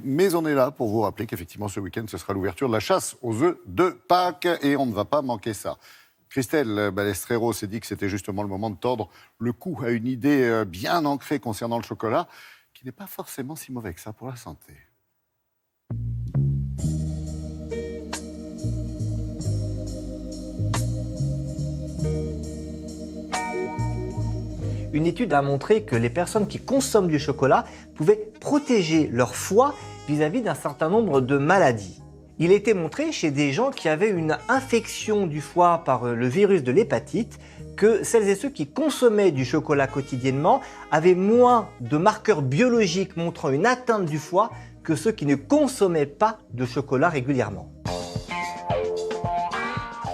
Mais on est là pour vous rappeler qu'effectivement, ce week-end, ce sera l'ouverture de la chasse aux œufs de Pâques et on ne va pas manquer ça. Christelle Balestrero s'est dit que c'était justement le moment de tordre le cou à une idée bien ancrée concernant le chocolat, qui n'est pas forcément si mauvais que ça pour la santé. Une étude a montré que les personnes qui consomment du chocolat pouvaient protéger leur foie vis-à-vis d'un certain nombre de maladies. Il a été montré chez des gens qui avaient une infection du foie par le virus de l'hépatite que celles et ceux qui consommaient du chocolat quotidiennement avaient moins de marqueurs biologiques montrant une atteinte du foie que ceux qui ne consommaient pas de chocolat régulièrement.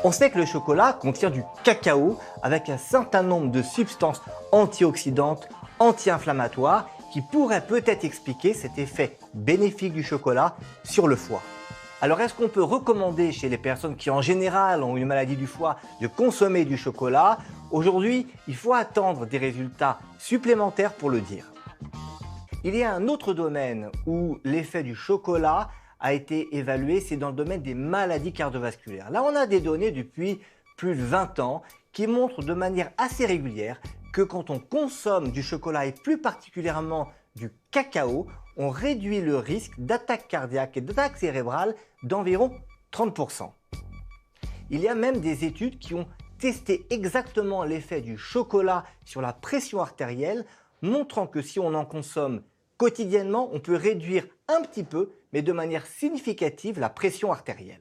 On sait que le chocolat contient du cacao avec un certain nombre de substances antioxydantes, anti-inflammatoires qui pourraient peut-être expliquer cet effet bénéfique du chocolat sur le foie. Alors est-ce qu'on peut recommander chez les personnes qui en général ont une maladie du foie de consommer du chocolat? Aujourd'hui, il faut attendre des résultats supplémentaires pour le dire. Il y a un autre domaine où l'effet du chocolat a été évalué, c'est dans le domaine des maladies cardiovasculaires. Là, on a des données depuis plus de 20 ans qui montrent de manière assez régulière que quand on consomme du chocolat et plus particulièrement du cacao, on réduit le risque d'attaque cardiaque et d'attaque cérébrale d'environ 30%. Il y a même des études qui ont testé exactement l'effet du chocolat sur la pression artérielle, montrant que si on en consomme quotidiennement, on peut réduire un petit peu, mais de manière significative, la pression artérielle.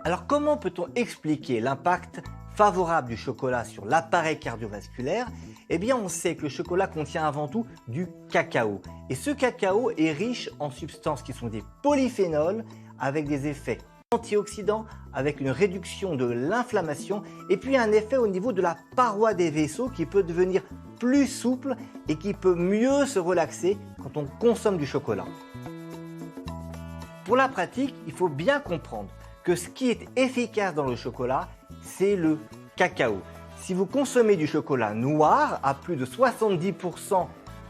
Alors comment peut-on expliquer l'impact favorable du chocolat sur l'appareil cardiovasculaire? Eh bien, on sait que le chocolat contient avant tout du cacao. Et ce cacao est riche en substances qui sont des polyphénols avec des effets antioxydants, avec une réduction de l'inflammation et puis un effet au niveau de la paroi des vaisseaux qui peut devenir plus souple et qui peut mieux se relaxer quand on consomme du chocolat. Pour la pratique, il faut bien comprendre que ce qui est efficace dans le chocolat, c'est le cacao. Si vous consommez du chocolat noir à plus de 70%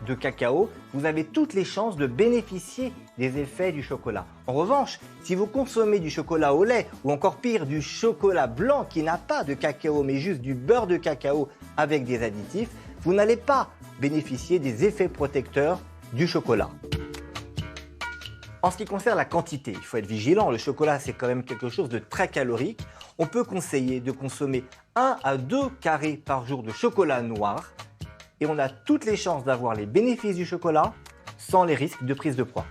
de cacao, vous avez toutes les chances de bénéficier des effets du chocolat. En revanche, si vous consommez du chocolat au lait ou encore pire du chocolat blanc qui n'a pas de cacao mais juste du beurre de cacao avec des additifs, vous n'allez pas bénéficier des effets protecteurs du chocolat. En ce qui concerne la quantité, il faut être vigilant, le chocolat c'est quand même quelque chose de très calorique. On peut conseiller de consommer 1 à 2 carrés par jour de chocolat noir et on a toutes les chances d'avoir les bénéfices du chocolat sans les risques de prise de poids.